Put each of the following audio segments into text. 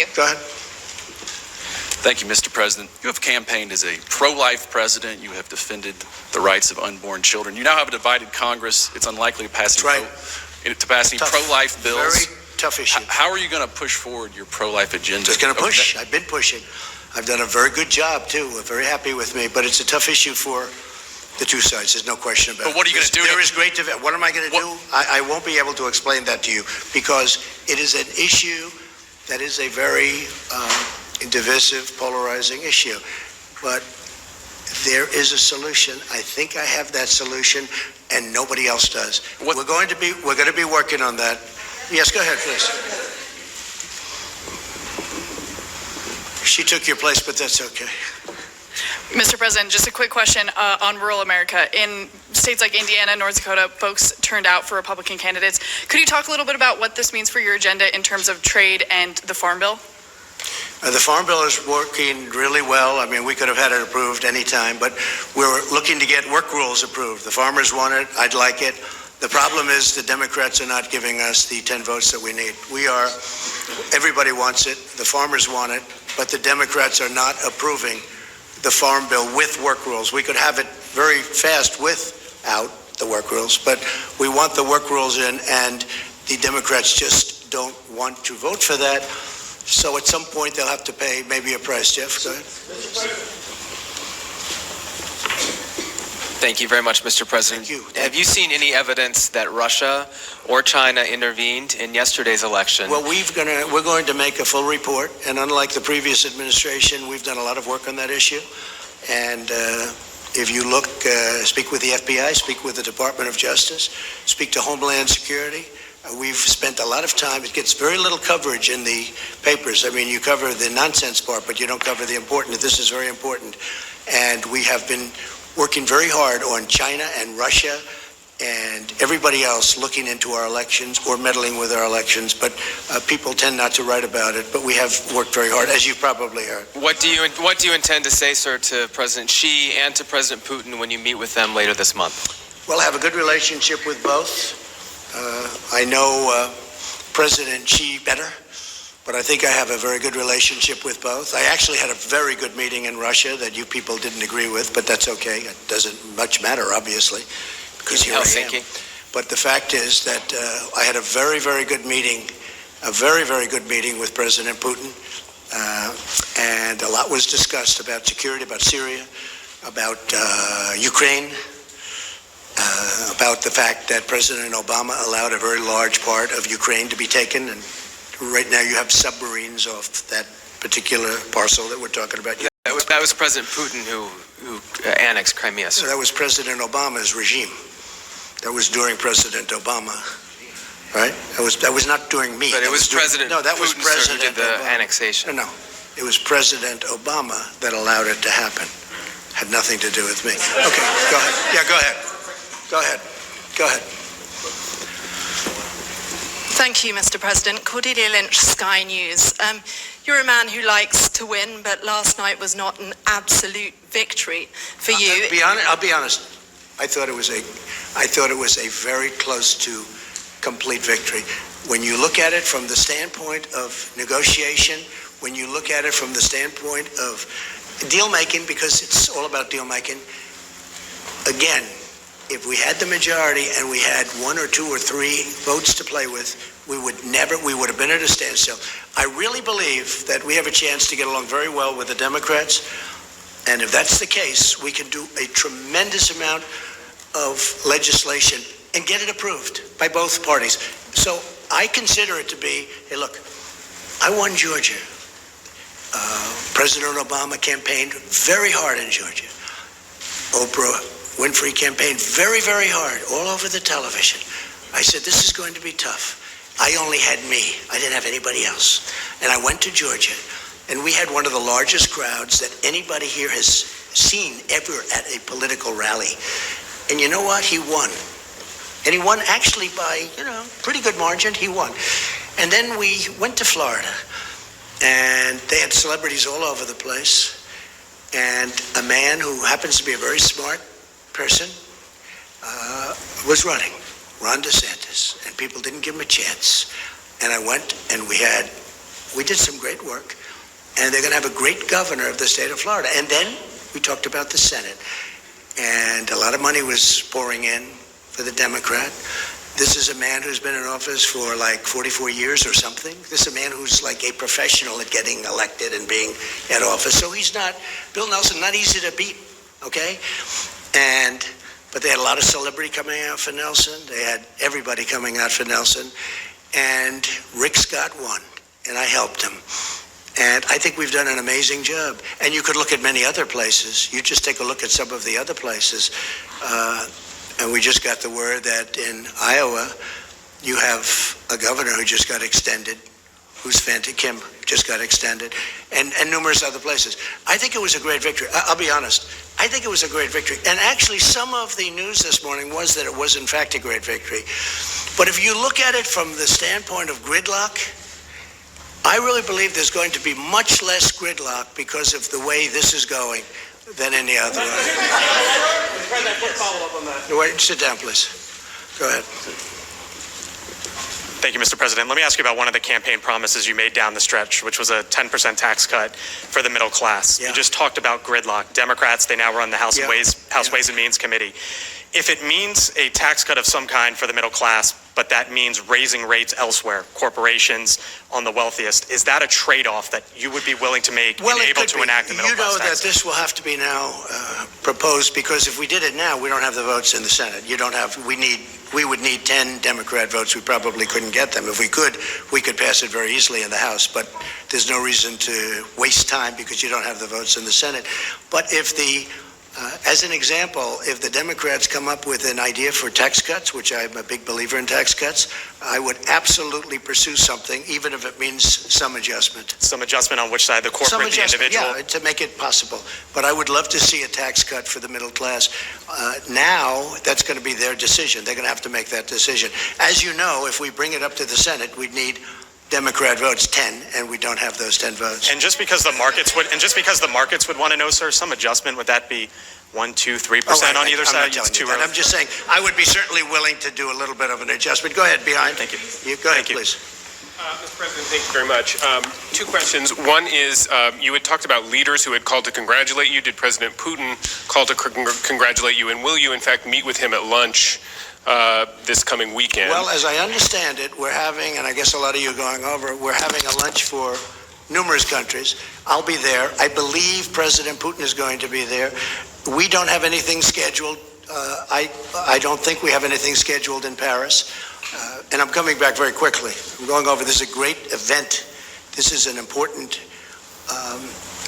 you. Go ahead. Thank you, Mr. President. You have campaigned as a pro-life president. You have defended the rights of unborn children. You now have a divided Congress. It's unlikely to pass any pro-life bills. Very tough issue. How are you going to push forward your pro-life agenda? Just going to push. I've been pushing. I've done a very good job, too. We're very happy with me. But it's a tough issue for the two sides. There's no question about it. But what are you going to do? There is great division. What am I going to do? I won't be able to explain that to you because it is an issue that is a very divisive, polarizing issue. But there is a solution. I think I have that solution, and nobody else does. We're going to be working on that. Yes, go ahead, please. She took your place, but that's okay. Mr. President, just a quick question on rural America. In states like Indiana, North Dakota, folks turned out for Republican candidates. Could you talk a little bit about what this means for your agenda in terms of trade and the Farm Bill? The Farm Bill is working really well. I mean, we could have had it approved any time, but we're looking to get work rules approved. The farmers want it. I'd like it. The problem is the Democrats are not giving us the 10 votes that we need. Everybody wants it. The farmers want it, but the Democrats are not approving the Farm Bill with work rules. We could have it very fast without the work rules, but we want the work rules in, and the Democrats just don't want to vote for that. So at some point they'll have to pay maybe a price. Jeff, go ahead. Thank you very much, Mr. President. Thank you. Have you seen any evidence that Russia or China intervened in yesterday's election? Well, we're going to make a full report, and unlike the previous administration, we've done a lot of work on that issue. And if you look, speak with the FBI, speak with the Department of Justice, speak to Homeland Security. We've spent a lot of time. It gets very little coverage in the papers. I mean, you cover the nonsense part, but you don't cover the important. This is very important. And we have been working very hard on China and Russia and everybody else looking into our elections or meddling with our elections. But people tend not to write about it. But we have worked very hard, as you probably heard. What do you intend to say, sir, to President Xi and to President Putin when you meet with them later this month? Well, I have a good relationship with both. I know President Xi better, but I think I have a very good relationship with both. I actually had a very good meeting in Russia that you people didn't agree with, but that's okay. It doesn't much matter, obviously, because here I am. But the fact is that I had a very, very good meeting, with President Putin, and a lot was discussed about security, about Syria, about Ukraine, about the fact that President Obama allowed a very large part of Ukraine to be taken, and right now you have submarines off that particular parcel that we're talking about. That was President Putin who annexed Crimea, sir. That was President Obama's regime. That was during President Obama, right? That was not during me. But it was President Putin, sir, who did the annexation. No, it was President Obama that allowed it to happen. Had nothing to do with me. Okay, go ahead. Yeah, go ahead. Go ahead. Go ahead. Thank you, Mr. President. Cordelia Lynch, Sky News. You're a man who likes to win, but last night was not an absolute victory for you. I'll be honest. I thought it was a very close to complete victory. When you look at it from the standpoint of negotiation, when you look at it from the standpoint of deal making, because it's all about deal making, again, if we had the majority and we had 1 or 2 or 3 votes to play with, we would have been at a standstill. I really believe that we have a chance to get along very well with the Democrats. And if that's the case, we can do a tremendous amount of legislation and get it approved by both parties. So I consider it to be, hey, look, I won Georgia. President Obama campaigned very hard in Georgia. Oprah Winfrey campaigned very, very hard all over the television. I said, this is going to be tough. I only had me. I didn't have anybody else. And I went to Georgia, and we had one of the largest crowds that anybody here has seen ever at a political rally. And you know what? He won. And he won actually by, pretty good margin. He won. And then we went to Florida, and they had celebrities all over the place. And a man who happens to be a very smart person was running, Ron DeSantis, and people didn't give him a chance. And I went, and we had we did some great work, and they're going to have a great governor of the state of Florida. And then we talked about the Senate, and a lot of money was pouring in for the Democrat. This is a man who's been in office for like 44 years or something. This is a man who's like a professional at getting elected and being at office. So he's not, Bill Nelson, not easy to beat, okay? But they had a lot of celebrity coming out for Nelson. They had everybody coming out for Nelson. And Rick Scott won, and I helped him. And I think we've done an amazing job. And you could look at many other places. You just take a look at some of the other places. And we just got the word that in Iowa, you have a governor who just got extended, who's Fanta Kim, just got extended, and numerous other places. I think it was a great victory. I'll be honest. I think it was a great victory. And actually, some of the news this morning was that it was, in fact, a great victory. But if you look at it from the standpoint of gridlock, I really believe there's going to be much less gridlock because of the way this is going than any other way. President, quick follow-up on that. Wait, sit down, please. Go ahead. Thank you, Mr. President. Let me ask you about one of the campaign promises you made down the stretch, which was a 10% tax cut for the middle class. Yeah. You just talked about gridlock. Democrats, they now run the House Yeah. Ways and Means Committee. If it means a tax cut of some kind for the middle class, but that means raising rates elsewhere, corporations on the wealthiest, is that a trade-off that you would be willing to make and able to enact the middle class tax? You know that this will have to be now proposed, because if we did it now, we don't have the votes in the Senate. We would need 10 Democrat votes. We probably couldn't get them. If we could pass it very easily in the House, but there's no reason to waste time because you don't have the votes in the Senate. But if as an example, if the Democrats come up with an idea for tax cuts, which I'm a big believer in tax cuts, I would absolutely pursue something, even if it means some adjustment. Some adjustment on which side, the corporate, the individual? Yeah, to make it possible. But I would love to see a tax cut for the middle class. Now, that's going to be their decision. They're going to have to make that decision. As you know, if we bring it up to the Senate, we'd need Democrat votes 10, and we don't have those 10 votes. And just because the markets would want to know, sir, some adjustment, would that be 1%, 2%, 3% on either side? It's too early. I'm just saying, I would be certainly willing to do a little bit of an adjustment. Go ahead, behind. Thank you. Go ahead, Thank you. please. Mr. President, thank you very much. Two questions. One is, you had talked about leaders who had called to congratulate you. Did President Putin call to congratulate you? And will you, in fact, meet with him at lunch this coming weekend? Well, as I understand it, we're having, and I guess a lot of you are going over, we're having a lunch for numerous countries. I'll be there. I believe President Putin is going to be there. We don't have anything scheduled. I don't think we have anything scheduled in Paris. And I'm coming back very quickly. I'm going over. This is a great event. This is an important,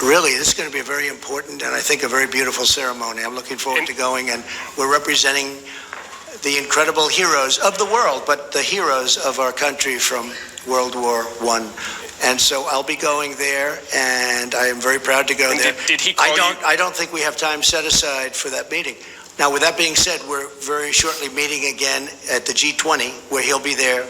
really, this is going to be a very important and I think a very beautiful ceremony. I'm looking forward to going, and we're representing the incredible heroes of the world, but the heroes of our country from World War I. And so I'll be going there, and I am very proud to go there. Did he call you? I don't think we have time set aside for that meeting. Now, with that being said, we're very shortly meeting again at the G20, where he'll be there,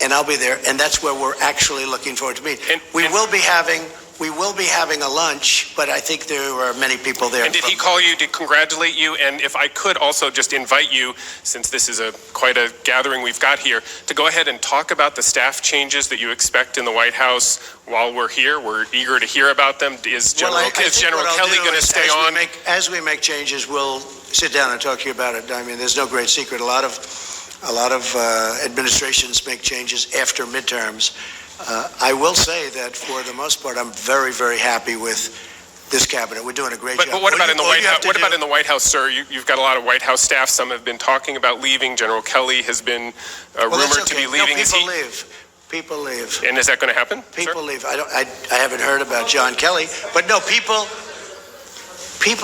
and I'll be there, and that's where we're actually looking forward to meet. We will be having a lunch, but I think there are many people there. And did he call you to congratulate you? And if I could also just invite you, since this is quite a gathering we've got here, to go ahead and talk about the staff changes that you expect in the White House while we're here. We're eager to hear about them. Is General Kelly going to stay on? As we make changes, we'll sit down and talk to you about it. I mean, there's no great secret. A lot of administrations make changes after midterms. I will say that for the most part, I'm very, very happy with this cabinet. We're doing a great job. But what about in the White House? What about in the White House, sir? You've got a lot of White House staff. Some have been talking about leaving. General Kelly has been rumored to be leaving. No, people leave. And is that going to happen? People leave. I haven't heard about John Kelly, but no, people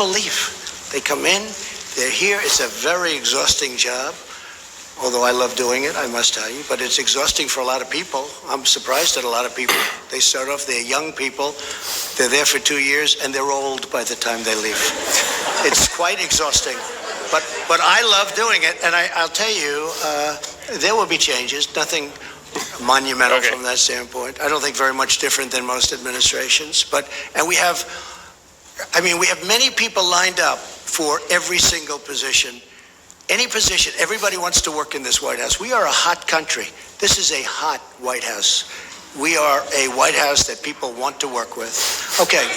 leave. They come in. They're here. It's a very exhausting job. Although I love doing it, I must tell you, but it's exhausting for a lot of people. I'm surprised at a lot of people. They start off, they're young people, they're there for 2 years, and they're old by the time they leave. It's quite exhausting, but I love doing it, and I'll tell you, there will be changes, nothing monumental from that standpoint. I don't think very much different than most administrations, and we have many people lined up for every single position. Any position, everybody wants to work in this White House. We are a hot country. This is a hot White House. We are a White House that people want to work with. Okay.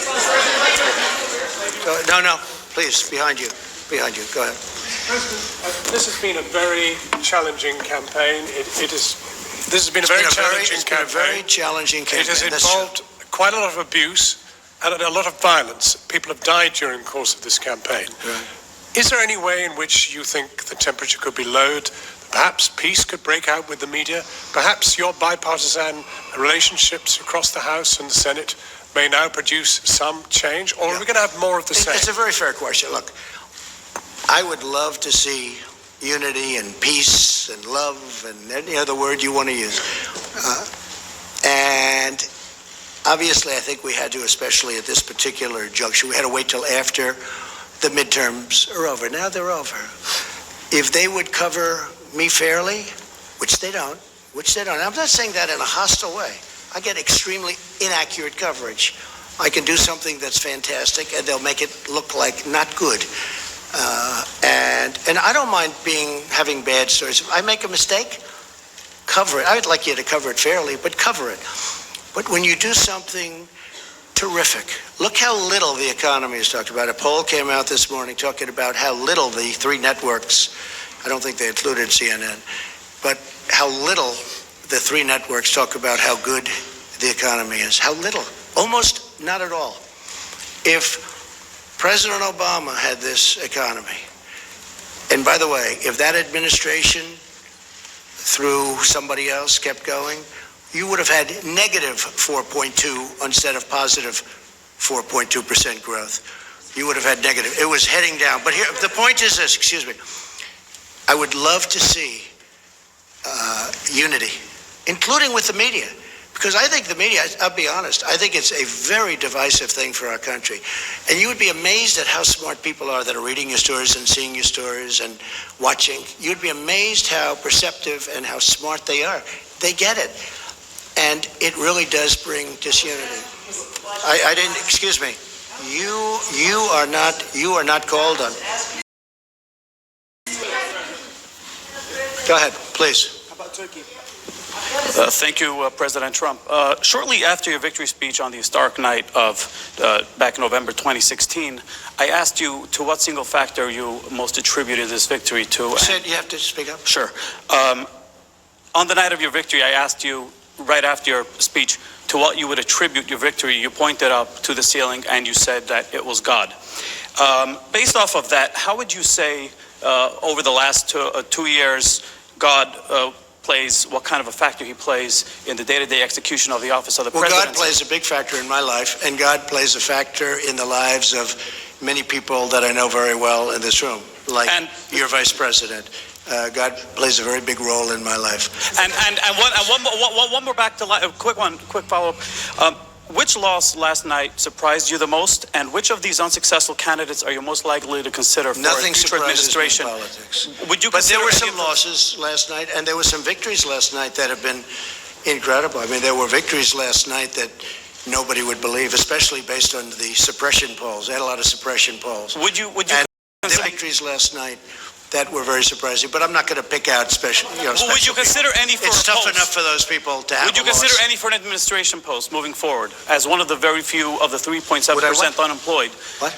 No, please, behind you. Go ahead. President, this has been a very challenging campaign. This has been a very challenging campaign. Very challenging campaign. It has involved quite a lot of abuse and a lot of violence. People have died during the course of this campaign. Right. Is there any way in which you think the temperature could be lowered? Perhaps peace could break out with the media? Perhaps your bipartisan relationships across the House and the Senate may now produce some change? Or are we going to have more of the same? It's a very fair question. Look, I would love to see unity and peace and love and any other word you want to use. And obviously, I think we had to, especially at this particular juncture, we had to wait till after the midterms are over. Now they're over. If they would cover me fairly, which they don't. I'm not saying that in a hostile way. I get extremely inaccurate coverage. I can do something that's fantastic, and they'll make it look like not good. And I don't mind having bad stories. If I make a mistake, cover it. I would like you to cover it fairly, but cover it. But when you do something terrific, look how little the economy is talked about. A poll came out this morning talking about how little the three networks, I don't think they included CNN, but how little the three networks talk about how good the economy is. How little. Almost not at all. If President Obama had this economy, and by the way, if that administration through somebody else kept going, you would have had negative 4.2 instead of positive 4.2% growth. You would have had negative. It was heading down. But here, the point is this, excuse me. I would love to see unity, including with the media. Because I think the media, I'll be honest, I think it's a very divisive thing for our country. And you would be amazed at how smart people are that are reading your stories and seeing your stories and watching. You'd be amazed how perceptive and how smart they are. They get it. And it really does bring disunity. I didn't, excuse me. You are not called on. Go ahead, please. How about Turkey? Thank you, President Trump. Shortly after your victory speech on the historic night of back in November 2016, I asked you to what single factor you most attributed this victory to. You said you have to speak up. Sure. On the night of your victory, I asked you, right after your speech, to what you would attribute your victory. You pointed up to the ceiling and you said that it was God. Based off of that, how would you say over the last 2 years, God plays, what kind of a factor he plays in the day-to-day execution of the office of the president? Well, God plays a big factor in my life, and God plays a factor in the lives of many people that I know very well in this room, like your vice president. God plays a very big role in my life. And one more back to quick follow-up. Which loss last night surprised you the most, and which of these unsuccessful candidates are you most likely to consider for Nothing a future administration? Politics. Would you but there were some losses last night, and there were some victories last night that have been incredible. I mean, there were victories last night that nobody would believe, especially based on the suppression polls. They had a lot of suppression polls. Would you? And there were victories last night that were very surprising, but I'm not going to pick out special. Would you consider any for It's a tough post? enough for those people to have. Would you consider any for an administration post moving forward, as one of the very few of the 3.7% unemployed? What?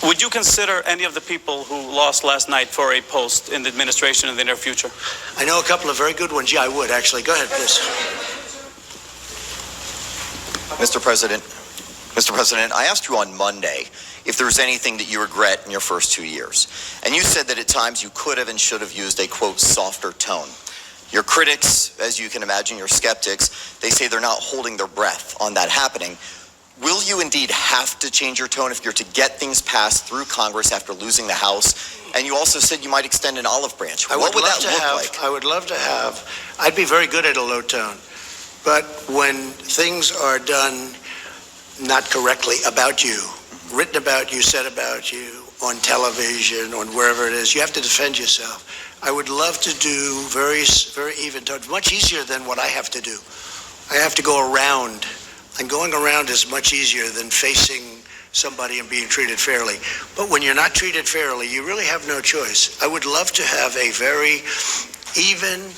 Would you consider any of the people who lost last night for a post in the administration in the near future? I know a couple of very good ones. Yeah, I would actually. Go ahead, please. Mr. President, I asked you on Monday if there was anything that you regret in your first 2 years. And you said that at times you could have and should have used a, quote, softer tone. Your critics, as you can imagine, your skeptics, they say they're not holding their breath on that happening. Will you indeed have to change your tone if you're to get things passed through Congress after losing the House? And you also said you might extend an olive branch. What would that look like? I would love to have. I'd be very good at a low tone. But when things are done not correctly about you, written about you, said about you, on television, on wherever it is, you have to defend yourself. I would love to do very, very even tones, much easier than what I have to do. I have to go around, and going around is much easier than facing somebody and being treated fairly. But when you're not treated fairly, you really have no choice. I would love to have a very even,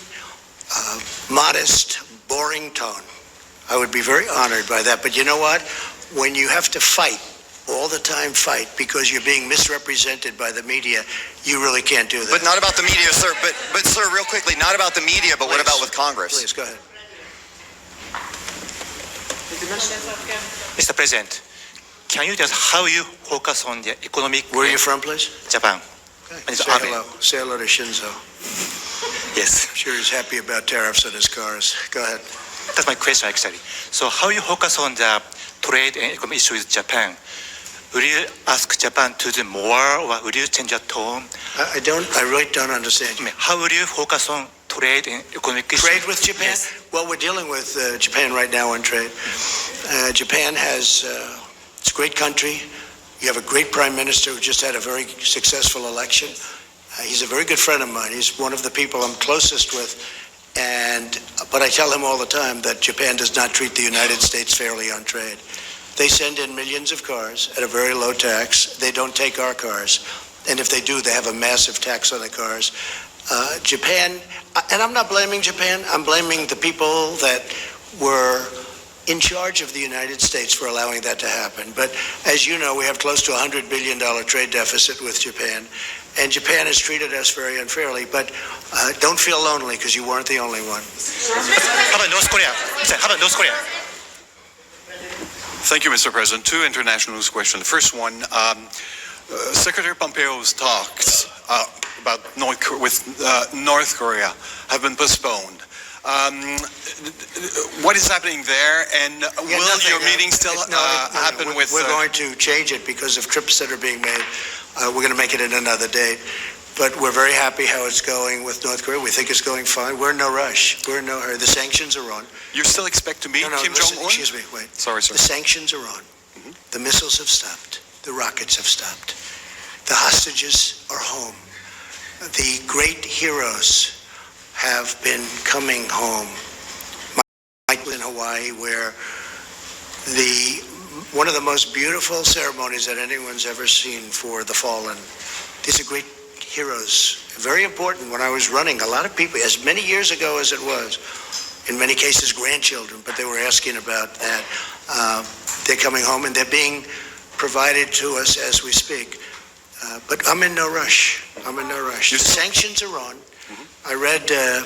modest, boring tone. I would be very honored by that. But you know what? When you have to fight, all the time fight, because you're being misrepresented by the media, you really can't do that. But not about the media, sir. But sir, real quickly, not about the media, but what about with Congress? Please, go ahead. Mr. President, can you just how you focus on the economic? Where are you from, please? Japan. Okay. Say hello. Say hello to Shinzo. Yes, I'm sure he's happy about tariffs on his cars. Go ahead. that's my question actually. So how you focus on the trade and economic issue with Japan? Will you ask Japan to do more, or will you change your tone? I really don't understand you. How will you focus on trade and economic issues? Trade with Japan? Yes. Well, we're dealing with Japan right now on trade. Japan has, it's a great country. You have a great prime minister who just had a very successful election. He's a very good friend of mine. He's one of the people I'm closest with. But I tell him all the time that Japan does not treat the United States fairly on trade. They send in millions of cars at a very low tax. They don't take our cars. And if they do, they have a massive tax on the cars. Japan, and I'm not blaming Japan, I'm blaming the people that were in charge of the United States for allowing that to happen. But as you know, we have close to $100 billion trade deficit with Japan. And Japan has treated us very unfairly. But don't feel lonely, because you weren't the only one. How about North Korea? How about North Korea? Thank you, Mr. President. Two international news questions. The first one, Secretary Pompeo's talks about North Korea have been postponed. What is happening there, and will your meeting still happen with... We're going to change it because of trips that are being made. We're going to make it in another date. But we're very happy how it's going with North Korea. We think it's going fine. We're in no rush. We're in no hurry. The sanctions are on. You still expect to meet Kim listen, Jong-un? Excuse me, wait. Sorry, sir. The sanctions are on. The missiles have stopped. The rockets have stopped. The hostages are home. The great heroes have been coming home. Mike was in Hawaii, where one of the most beautiful ceremonies that anyone's ever seen for the fallen. These are great heroes. Very important. When I was running, a lot of people, as many years ago as it was, in many cases grandchildren, but they were asking about that. They're coming home, and they're being provided to us as we speak. But I'm in no rush. I'm in no rush. The sanctions are on. I read a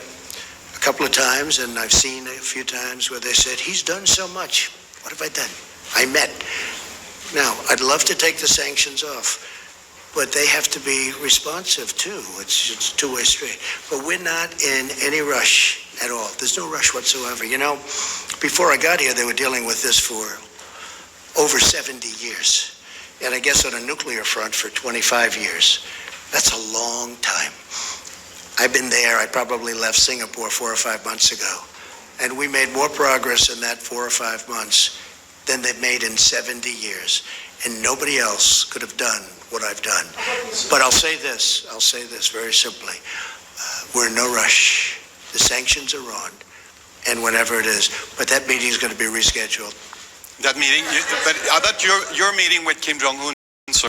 couple of times, and I've seen a few times where they said, he's done so much. What have I done? I met. Now, I'd love to take the sanctions off, but they have to be responsive too. It's a two-way street. But we're not in any rush at all. There's no rush whatsoever. You know, before I got here, they were dealing with this for over 70 years. And I guess on a nuclear front for 25 years. That's a long time. I've been there. I probably left Singapore 4 or 5 months ago. And we made more progress in that 4 or 5 months than they've made in 70 years. And nobody else could have done what I've done. But I'll say this very simply. We're in no rush. The sanctions are on, and whenever it is. But that meeting is going to be rescheduled. That meeting, but I thought your meeting with Kim Jong-un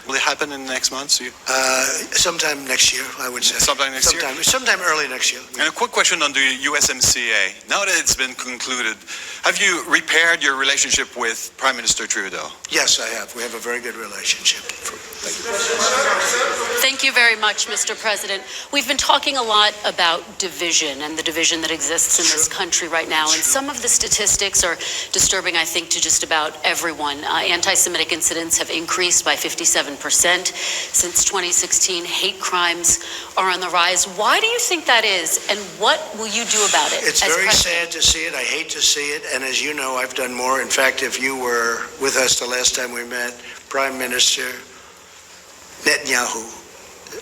will it happen in the next month? Sometime next year, I would say. Sometime next year? Sometime early next year. And a quick question on the USMCA. Now that it's been concluded, have you repaired your relationship with Prime Minister Trudeau? Yes, I have. We have a very good relationship. Thank you very much, Mr. President. We've been talking a lot about division and the division that exists in this country right now. And some of the statistics are disturbing, I think, to just about everyone. Anti-Semitic incidents have increased by 57% since 2016. Hate crimes are on the rise. Why do you think that is? And what will you do about it? It's very sad to see it. I hate to see it. And as you know, I've done more. In fact, if you were with us the last time we met, Prime Minister Netanyahu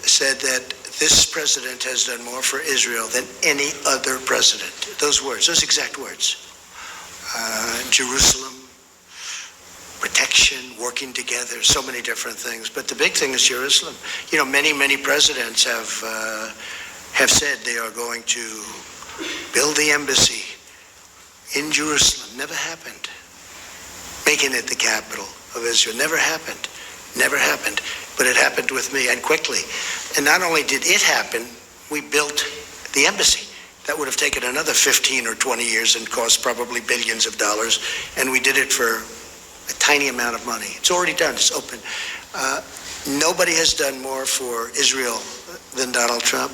said that this president has done more for Israel than any other president. Those words, those exact words. Jerusalem, protection, working together, so many different things. But the big thing is Jerusalem. You know, many presidents have said they are going to build the embassy in Jerusalem. Never happened. Making it the capital of Israel. Never happened. Never happened. But it happened with me, and quickly. And not only did it happen, we built the embassy. that would have taken another 15 or 20 years and cost probably billions of dollars, and we did it for a tiny amount of money. It's already done. It's open. Nobody has done more for Israel than Donald Trump.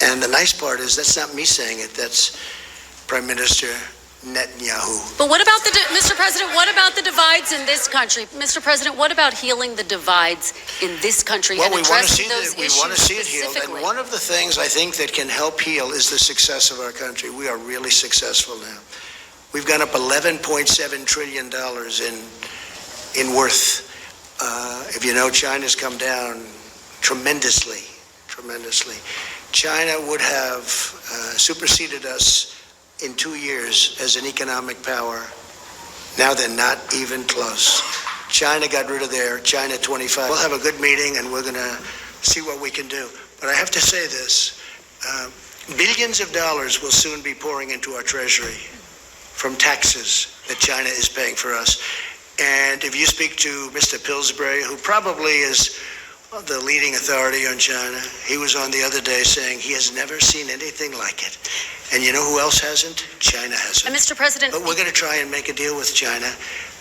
And the nice part is that's not me saying it. That's Prime Minister Netanyahu. But what about Mr. President, what about the divides in this country? Mr. President, what about healing the divides in this country Well, and we want to addressing see those we issues want to see it healed. specifically? And one of the things I think that can help heal is the success of our country. We are really successful now. We've gone up $11.7 trillion in worth. If you know, China's come down tremendously. China would have superseded us in 2 years as an economic power. Now they're not even close. China got rid of their China 25. We'll have a good meeting and we're going to see what we can do. But I have to say this, billions of dollars will soon be pouring into our treasury from taxes that China is paying for us. And if you speak to Mr. Pillsbury, who probably is the leading authority on China, he was on the other day saying he has never seen anything like it. And you know who else hasn't? China hasn't. And Mr. President, but we're going to try and make a deal with China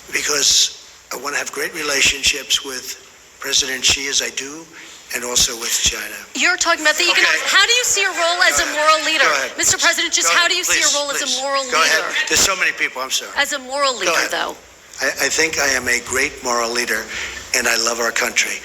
because I want to have great relationships with President Xi, as I do, and also with China. you're talking about the economic. How do you see your role as a moral leader? Go ahead. Mr. President, just how do you see your role as a moral Go leader? ahead. There's so many people, I'm sorry. As a moral leader, though. I think I am a great moral leader, and I love our country.